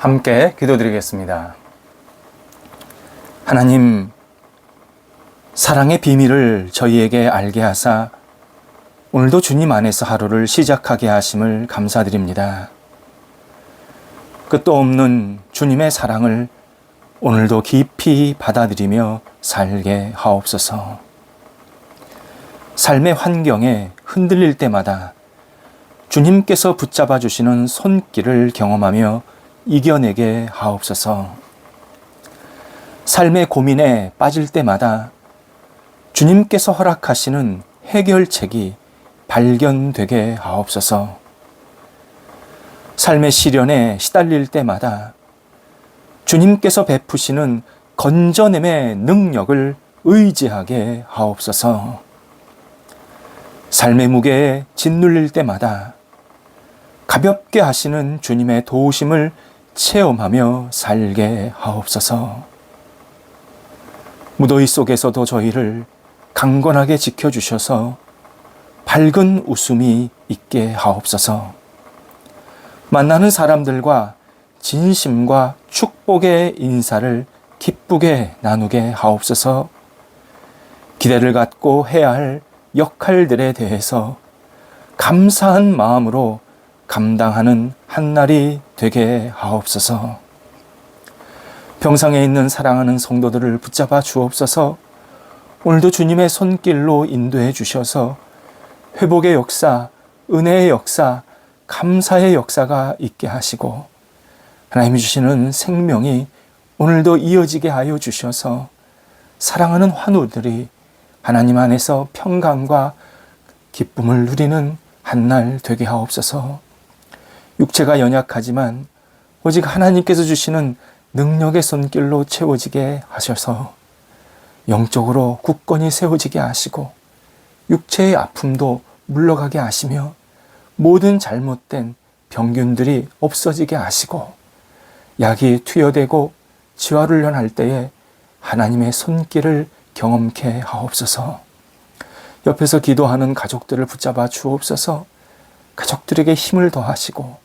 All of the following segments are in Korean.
함께 기도드리겠습니다. 하나님, 사랑의 비밀을 저희에게 알게 하사 오늘도 주님 안에서 하루를 시작하게 하심을 감사드립니다. 끝도 없는 주님의 사랑을 오늘도 깊이 받아들이며 살게 하옵소서. 삶의 환경에 흔들릴 때마다 주님께서 붙잡아 주시는 손길을 경험하며 이겨내게 하옵소서. 삶의 고민에 빠질 때마다 주님께서 허락하시는 해결책이 발견되게 하옵소서. 삶의 시련에 시달릴 때마다 주님께서 베푸시는 건져냄의 능력을 의지하게 하옵소서. 삶의 무게에 짓눌릴 때마다 가볍게 하시는 주님의 도우심을 체험하며 살게 하옵소서. 무더위 속에서도 저희를 강건하게 지켜주셔서 밝은 웃음이 있게 하옵소서. 만나는 사람들과 진심과 축복의 인사를 기쁘게 나누게 하옵소서. 기대를 갖고 해야 할 역할들에 대해서 감사한 마음으로 감당하는 한날이 되게 하옵소서. 병상에 있는 사랑하는 성도들을 붙잡아 주옵소서. 오늘도 주님의 손길로 인도해 주셔서 회복의 역사, 은혜의 역사, 감사의 역사가 있게 하시고 하나님이 주시는 생명이 오늘도 이어지게 하여 주셔서 사랑하는 환우들이 하나님 안에서 평강과 기쁨을 누리는 한날 되게 하옵소서. 육체가 연약하지만 오직 하나님께서 주시는 능력의 손길로 채워지게 하셔서 영적으로 굳건히 세워지게 하시고 육체의 아픔도 물러가게 하시며 모든 잘못된 병균들이 없어지게 하시고 약이 투여되고 치화훈련할 때에 하나님의 손길을 경험케 하옵소서. 옆에서 기도하는 가족들을 붙잡아 주옵소서. 가족들에게 힘을 더하시고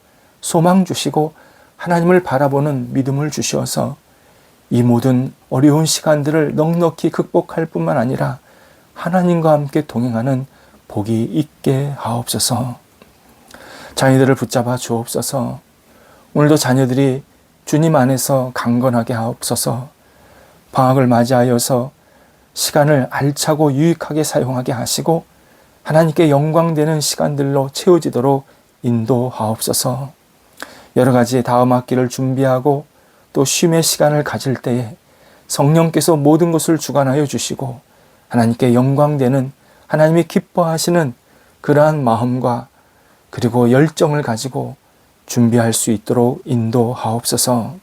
소망 주시고 하나님을 바라보는 믿음을 주셔서 이 모든 어려운 시간들을 넉넉히 극복할 뿐만 아니라 하나님과 함께 동행하는 복이 있게 하옵소서. 자녀들을 붙잡아 주옵소서. 오늘도 자녀들이 주님 안에서 강건하게 하옵소서. 방학을 맞이하여서 시간을 알차고 유익하게 사용하게 하시고 하나님께 영광되는 시간들로 채워지도록 인도하옵소서. 여러 가지 다음 학기를 준비하고 또 쉼의 시간을 가질 때에 성령께서 모든 것을 주관하여 주시고 하나님께 영광되는 하나님이 기뻐하시는 그러한 마음과 그리고 열정을 가지고 준비할 수 있도록 인도하옵소서.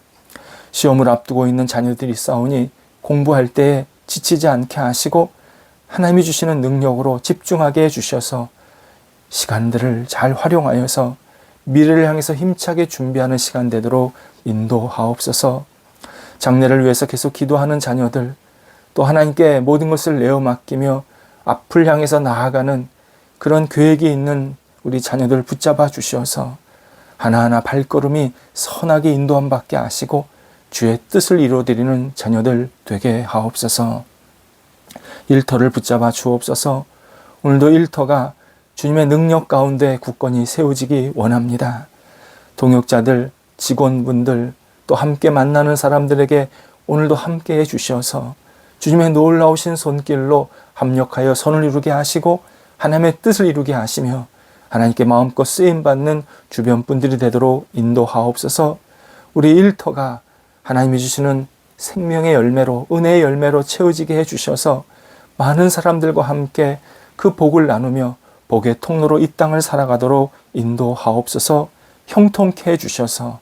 시험을 앞두고 있는 자녀들이 있사오니 공부할 때에 지치지 않게 하시고 하나님이 주시는 능력으로 집중하게 해주셔서 시간들을 잘 활용하여서 미래를 향해서 힘차게 준비하는 시간 되도록 인도하옵소서. 장래를 위해서 계속 기도하는 자녀들, 또 하나님께 모든 것을 내어 맡기며 앞을 향해서 나아가는 그런 계획이 있는 우리 자녀들 붙잡아 주셔서 하나하나 발걸음이 선하게 인도함 받게 하시고 주의 뜻을 이루어드리는 자녀들 되게 하옵소서. 일터를 붙잡아 주옵소서. 오늘도 일터가 주님의 능력 가운데 굳건히 세워지기 원합니다. 동역자들, 직원분들, 또 함께 만나는 사람들에게 오늘도 함께 해주셔서 주님의 놀라우신 손길로 합력하여 선을 이루게 하시고 하나님의 뜻을 이루게 하시며 하나님께 마음껏 쓰임받는 주변 분들이 되도록 인도하옵소서. 우리 일터가 하나님이 주시는 생명의 열매로, 은혜의 열매로 채워지게 해주셔서 많은 사람들과 함께 그 복을 나누며 복의 통로로 이 땅을 살아가도록 인도하옵소서. 형통케 해주셔서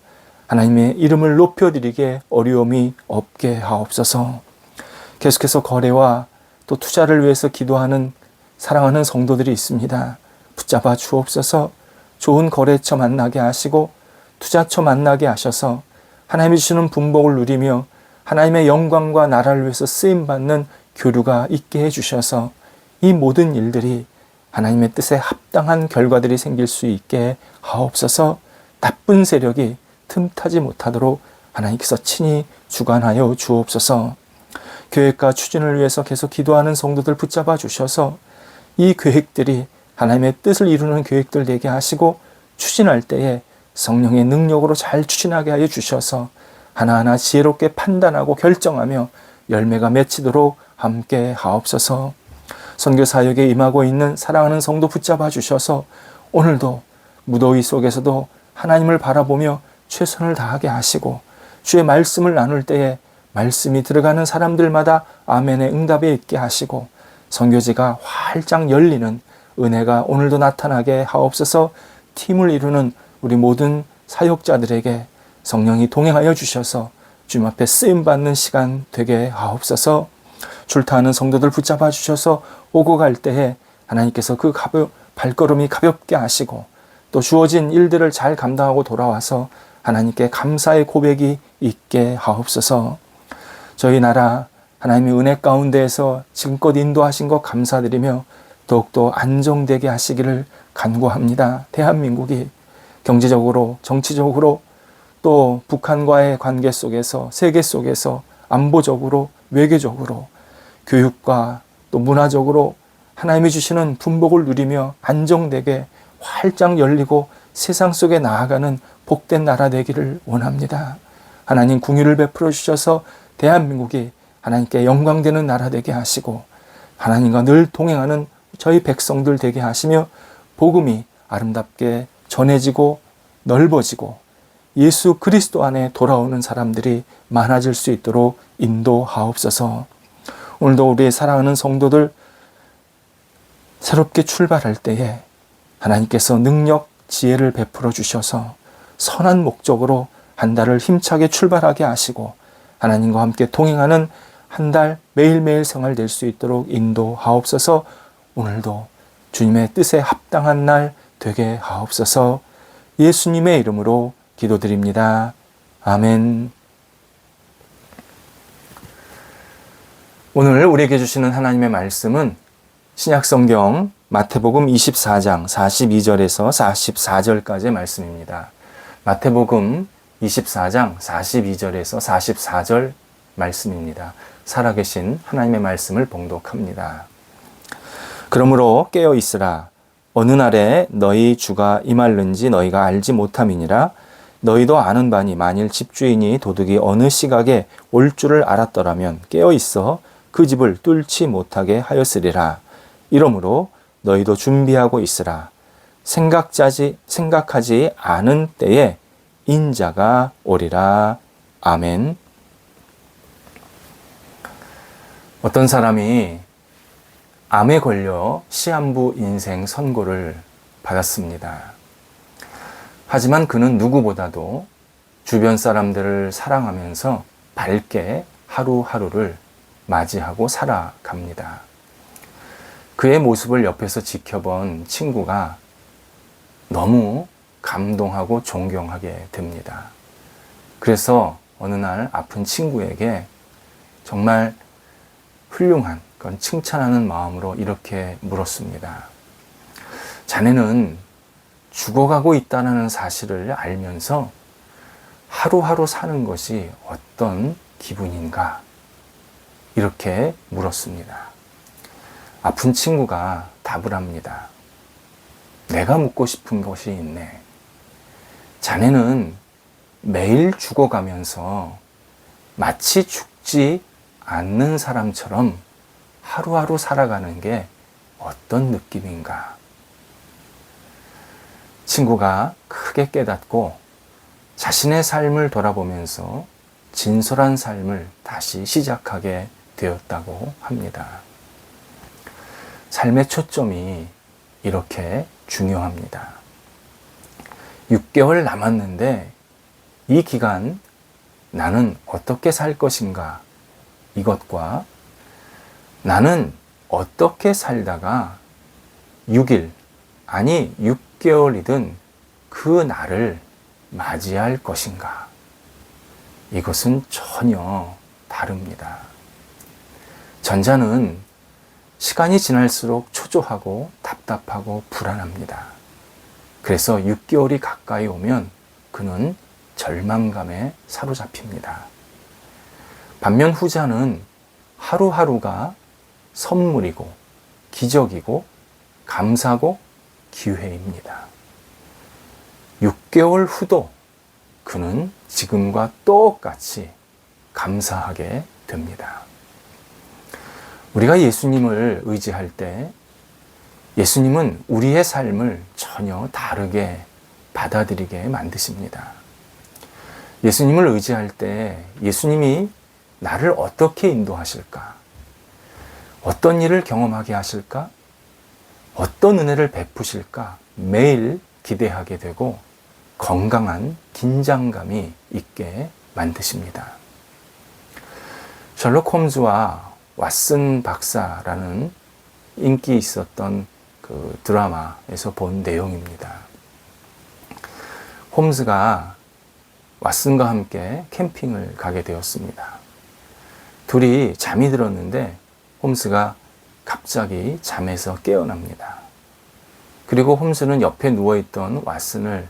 하나님의 이름을 높여드리게 어려움이 없게 하옵소서. 계속해서 거래와 또 투자를 위해서 기도하는 사랑하는 성도들이 있습니다. 붙잡아 주옵소서. 좋은 거래처 만나게 하시고 투자처 만나게 하셔서 하나님이 주시는 분복을 누리며 하나님의 영광과 나라를 위해서 쓰임받는 교류가 있게 해주셔서 이 모든 일들이 하나님의 뜻에 합당한 결과들이 생길 수 있게 하옵소서. 나쁜 세력이 틈타지 못하도록 하나님께서 친히 주관하여 주옵소서. 계획과 추진을 위해서 계속 기도하는 성도들 붙잡아 주셔서 이 계획들이 하나님의 뜻을 이루는 계획들 되게 하시고 추진할 때에 성령의 능력으로 잘 추진하게 하여 주셔서 하나하나 지혜롭게 판단하고 결정하며 열매가 맺히도록 함께 하옵소서. 선교 사역에 임하고 있는 사랑하는 성도 붙잡아 주셔서 오늘도 무더위 속에서도 하나님을 바라보며 최선을 다하게 하시고 주의 말씀을 나눌 때에 말씀이 들어가는 사람들마다 아멘의 응답에 있게 하시고 선교지가 활짝 열리는 은혜가 오늘도 나타나게 하옵소서. 팀을 이루는 우리 모든 사역자들에게 성령이 동행하여 주셔서 주님 앞에 쓰임받는 시간 되게 하옵소서. 출타하는 성도들 붙잡아 주셔서 오고 갈 때에 하나님께서 그 발걸음이 가볍게 하시고 또 주어진 일들을 잘 감당하고 돌아와서 하나님께 감사의 고백이 있게 하옵소서. 저희 나라 하나님의 은혜 가운데에서 지금껏 인도하신 것 감사드리며 더욱더 안정되게 하시기를 간구합니다. 대한민국이 경제적으로 정치적으로 또 북한과의 관계 속에서 세계 속에서 안보적으로 외교적으로 교육과 또 문화적으로 하나님이 주시는 분복을 누리며 안정되게 활짝 열리고 세상 속에 나아가는 복된 나라 되기를 원합니다. 하나님 긍휼을 베풀어 주셔서 대한민국이 하나님께 영광되는 나라 되게 하시고 하나님과 늘 동행하는 저희 백성들 되게 하시며 복음이 아름답게 전해지고 넓어지고 예수 그리스도 안에 돌아오는 사람들이 많아질 수 있도록 인도하옵소서. 오늘도 우리의 사랑하는 성도들 새롭게 출발할 때에 하나님께서 능력, 지혜를 베풀어 주셔서 선한 목적으로 한 달을 힘차게 출발하게 하시고 하나님과 함께 동행하는 한 달 매일매일 생활 될 수 있도록 인도하옵소서. 오늘도 주님의 뜻에 합당한 날 되게 하옵소서. 예수님의 이름으로 기도드립니다. 아멘. 오늘 우리에게 주시는 하나님의 말씀은 신약성경 마태복음 24장 42절에서 44절까지의 말씀입니다. 마태복음 24장 42절에서 44절 말씀입니다. 살아계신 하나님의 말씀을 봉독합니다. 그러므로 깨어 있으라. 어느 날에 너희 주가 임할는지 너희가 알지 못함이니라. 너희도 아는 바니 만일 집주인이 도둑이 어느 시각에 올 줄을 알았더라면 깨어 있어 그 집을 뚫지 못하게 하였으리라. 이러므로 너희도 준비하고 있으라. 생각하지 않은 때에 인자가 오리라. 아멘. 어떤 사람이 암에 걸려 시한부 인생 선고를 받았습니다. 하지만 그는 누구보다도 주변 사람들을 사랑하면서 밝게 하루하루를 맞이하고 살아갑니다. 그의 모습을 옆에서 지켜본 친구가 너무 감동하고 존경하게 됩니다. 그래서 어느 날 아픈 친구에게 정말 훌륭한 그런 칭찬하는 마음으로 이렇게 물었습니다. 자네는 죽어가고 있다는 사실을 알면서 하루하루 사는 것이 어떤 기분인가? 이렇게 물었습니다. 아픈 친구가 답을 합니다. 내가 묻고 싶은 것이 있네. 자네는 매일 죽어가면서 마치 죽지 않는 사람처럼 하루하루 살아가는 게 어떤 느낌인가? 친구가 크게 깨닫고 자신의 삶을 돌아보면서 진솔한 삶을 다시 시작하게 되었다고 합니다. 삶의 초점이 이렇게 중요합니다. 6개월 남았는데 이 기간 나는 어떻게 살 것인가? 이것과 나는 어떻게 살다가 6일, 아니 6개월이든 그 날을 맞이할 것인가? 이것은 전혀 다릅니다. 전자는 시간이 지날수록 초조하고 답답하고 불안합니다. 그래서 6개월이 가까이 오면 그는 절망감에 사로잡힙니다. 반면 후자는 하루하루가 선물이고 기적이고 감사고 기회입니다. 6개월 후도 그는 지금과 똑같이 감사하게 됩니다. 우리가 예수님을 의지할 때 예수님은 우리의 삶을 전혀 다르게 받아들이게 만드십니다. 예수님을 의지할 때 예수님이 나를 어떻게 인도하실까? 어떤 일을 경험하게 하실까? 어떤 은혜를 베푸실까? 매일 기대하게 되고 건강한 긴장감이 있게 만드십니다. 셜록 홈즈와 왓슨 박사라는 인기 있었던 그 드라마에서 본 내용입니다. 홈즈가 왓슨과 함께 캠핑을 가게 되었습니다. 둘이 잠이 들었는데 홈즈가 갑자기 잠에서 깨어납니다. 그리고 홈즈는 옆에 누워있던 왓슨을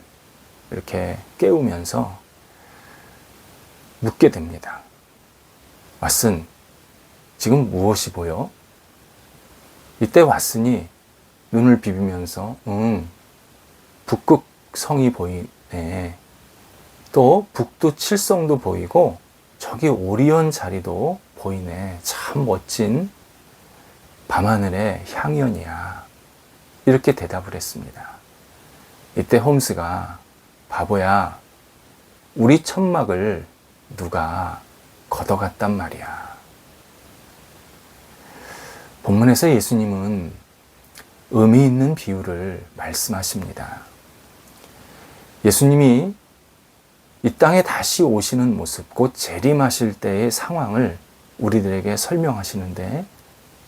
이렇게 깨우면서 묻게 됩니다. 왓슨, 지금 무엇이 보여? 이때 왓슨이 눈을 비비면서 북극 성이 보이네. 또 북두 칠성도 보이고 저기 오리온 자리도 보이네. 참 멋진 밤하늘의 향연이야. 이렇게 대답을 했습니다. 이때 홈즈가 바보야, 우리 천막을 누가 걷어갔단 말이야. 본문에서 예수님은 의미 있는 비유를 말씀하십니다. 예수님이 이 땅에 다시 오시는 모습, 곧 재림하실 때의 상황을 우리들에게 설명하시는데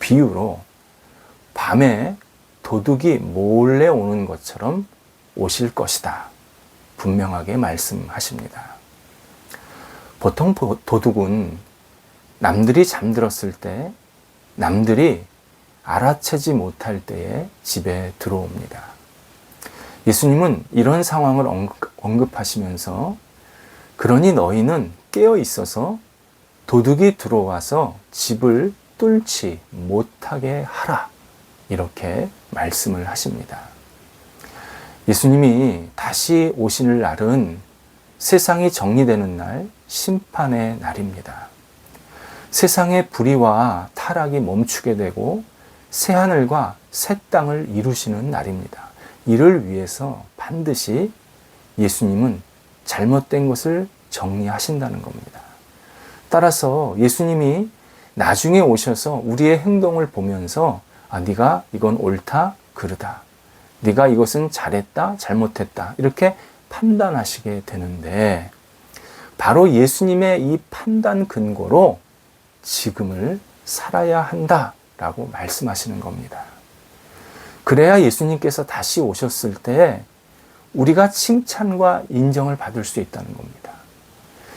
비유로 밤에 도둑이 몰래 오는 것처럼 오실 것이다. 분명하게 말씀하십니다. 보통 도둑은 남들이 잠들었을 때, 남들이 알아채지 못할 때에 집에 들어옵니다. 예수님은 이런 상황을 언급하시면서 그러니 너희는 깨어 있어서 도둑이 들어와서 집을 뚫지 못하게 하라. 이렇게 말씀을 하십니다. 예수님이 다시 오실 날은 세상이 정리되는 날, 심판의 날입니다. 세상의 불의와 타락이 멈추게 되고 새하늘과 새 땅을 이루시는 날입니다. 이를 위해서 반드시 예수님은 잘못된 것을 정리하신다는 겁니다. 따라서 예수님이 나중에 오셔서 우리의 행동을 보면서 네가 이건 옳다, 그르다. 네가 이것은 잘했다, 잘못했다. 이렇게 판단하시게 되는데 바로 예수님의 이 판단 근거로 지금을 살아야 한다라고 말씀하시는 겁니다. 그래야 예수님께서 다시 오셨을 때 우리가 칭찬과 인정을 받을 수 있다는 겁니다.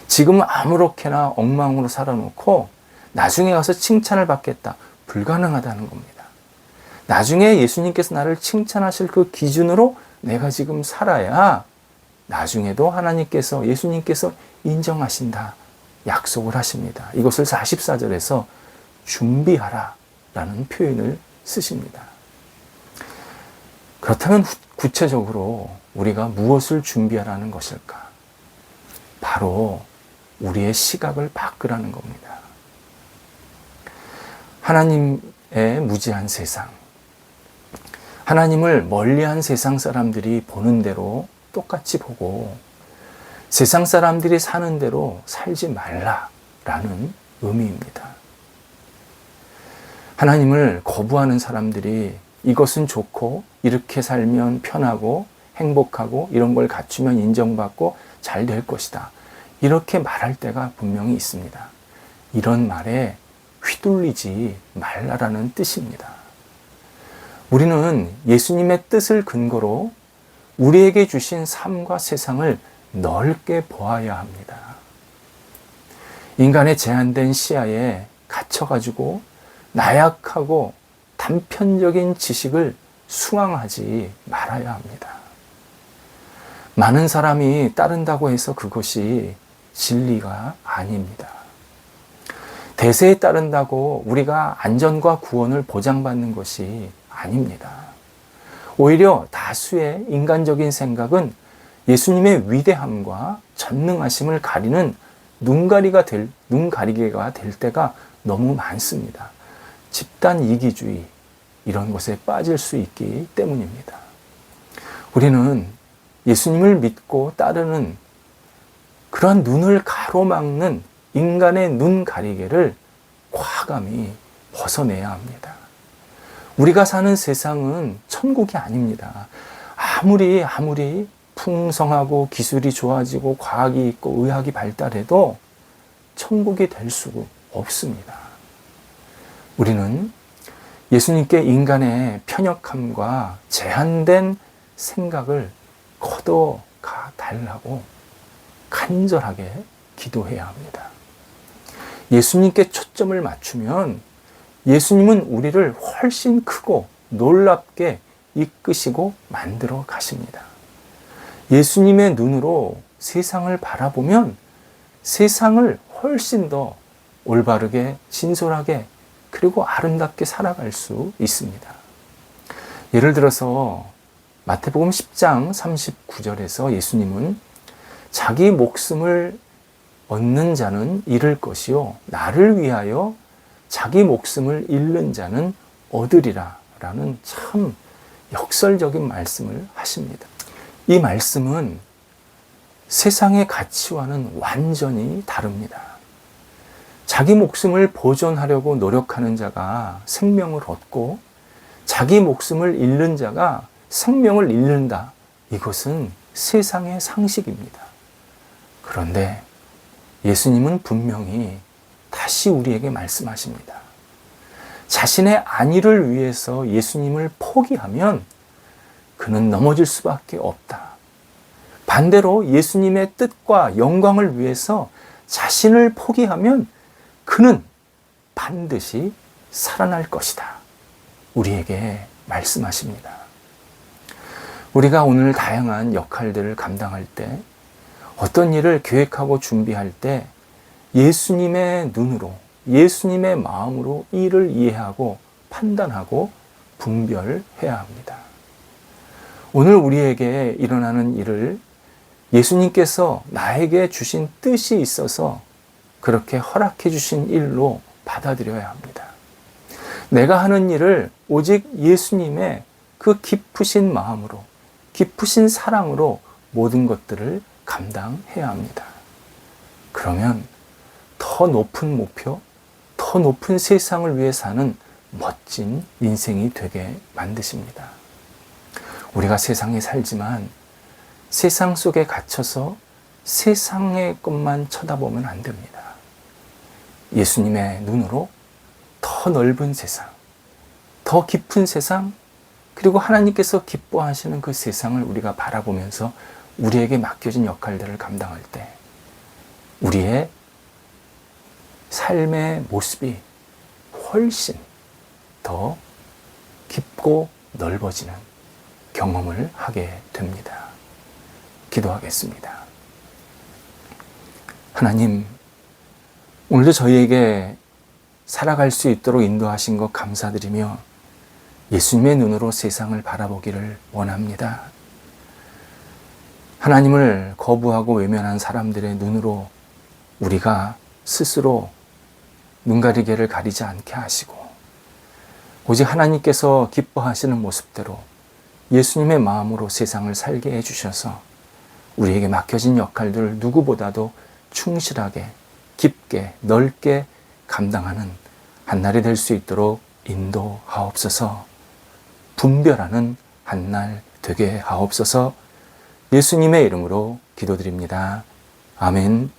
지금은 아무렇게나 엉망으로 살아놓고 나중에 가서 칭찬을 받겠다. 불가능하다는 겁니다. 나중에 예수님께서 나를 칭찬하실 그 기준으로 내가 지금 살아야 나중에도 하나님께서, 예수님께서 인정하신다. 약속을 하십니다. 이것을 44절에서 준비하라 라는 표현을 쓰십니다. 그렇다면 구체적으로 우리가 무엇을 준비하라는 것일까? 바로 우리의 시각을 바꾸라는 겁니다. 하나님의 무지한 세상, 하나님을 멀리한 세상 사람들이 보는 대로 똑같이 보고 세상 사람들이 사는 대로 살지 말라라는 의미입니다. 하나님을 거부하는 사람들이 이것은 좋고 이렇게 살면 편하고 행복하고 이런 걸 갖추면 인정받고 잘 될 것이다. 이렇게 말할 때가 분명히 있습니다. 이런 말에 휘둘리지 말라라는 뜻입니다. 우리는 예수님의 뜻을 근거로 우리에게 주신 삶과 세상을 넓게 보아야 합니다. 인간의 제한된 시야에 갇혀가지고 나약하고 단편적인 지식을 수강하지 말아야 합니다. 많은 사람이 따른다고 해서 그것이 진리가 아닙니다. 대세에 따른다고 우리가 안전과 구원을 보장받는 것이 아닙니다. 오히려 다수의 인간적인 생각은 예수님의 위대함과 전능하심을 가리는 눈가리개가 될 때가 너무 많습니다. 집단 이기주의, 이런 것에 빠질 수 있기 때문입니다. 우리는 예수님을 믿고 따르는 그런 눈을 가로막는 인간의 눈 가리개를 과감히 벗어내야 합니다. 우리가 사는 세상은 천국이 아닙니다. 아무리 풍성하고 기술이 좋아지고 과학이 있고 의학이 발달해도 천국이 될 수 없습니다. 우리는 예수님께 인간의 편협함과 제한된 생각을 걷어가 달라고 간절하게 기도해야 합니다. 예수님께 초점을 맞추면 예수님은 우리를 훨씬 크고 놀랍게 이끄시고 만들어 가십니다. 예수님의 눈으로 세상을 바라보면 세상을 훨씬 더 올바르게, 진솔하게, 그리고 아름답게 살아갈 수 있습니다. 예를 들어서 마태복음 10장 39절에서 예수님은 자기 목숨을 얻는 자는 잃을 것이요 나를 위하여 자기 목숨을 잃는 자는 얻으리라 라는 참 역설적인 말씀을 하십니다. 이 말씀은 세상의 가치와는 완전히 다릅니다. 자기 목숨을 보존하려고 노력하는 자가 생명을 얻고 자기 목숨을 잃는 자가 생명을 잃는다. 이것은 세상의 상식입니다. 그런데 예수님은 분명히 다시 우리에게 말씀하십니다. 자신의 안위를 위해서 예수님을 포기하면 그는 넘어질 수밖에 없다. 반대로 예수님의 뜻과 영광을 위해서 자신을 포기하면 그는 반드시 살아날 것이다. 우리에게 말씀하십니다. 우리가 오늘 다양한 역할들을 감당할 때, 어떤 일을 계획하고 준비할 때 예수님의 눈으로, 예수님의 마음으로 일을 이해하고 판단하고 분별해야 합니다. 오늘 우리에게 일어나는 일을 예수님께서 나에게 주신 뜻이 있어서 그렇게 허락해 주신 일로 받아들여야 합니다. 내가 하는 일을 오직 예수님의 그 깊으신 마음으로, 깊으신 사랑으로 모든 것들을 감당해야 합니다. 그러면 더 높은 목표, 더 높은 세상을 위해 사는 멋진 인생이 되게 만드십니다. 우리가 세상에 살지만 세상 속에 갇혀서 세상의 것만 쳐다보면 안 됩니다. 예수님의 눈으로 더 넓은 세상, 더 깊은 세상, 그리고 하나님께서 기뻐하시는 그 세상을 우리가 바라보면서 우리에게 맡겨진 역할들을 감당할 때 우리의 삶의 모습이 훨씬 더 깊고 넓어지는 경험을 하게 됩니다. 기도하겠습니다. 하나님, 오늘도 저희에게 살아갈 수 있도록 인도하신 것 감사드리며 예수님의 눈으로 세상을 바라보기를 원합니다. 하나님을 거부하고 외면한 사람들의 눈으로 우리가 스스로 눈가리개를 가리지 않게 하시고 오직 하나님께서 기뻐하시는 모습대로 예수님의 마음으로 세상을 살게 해주셔서 우리에게 맡겨진 역할들을 누구보다도 충실하게, 깊게, 넓게 감당하는 한날이 될 수 있도록 인도하옵소서. 분별하는 한날 되게 하옵소서. 예수님의 이름으로 기도드립니다. 아멘.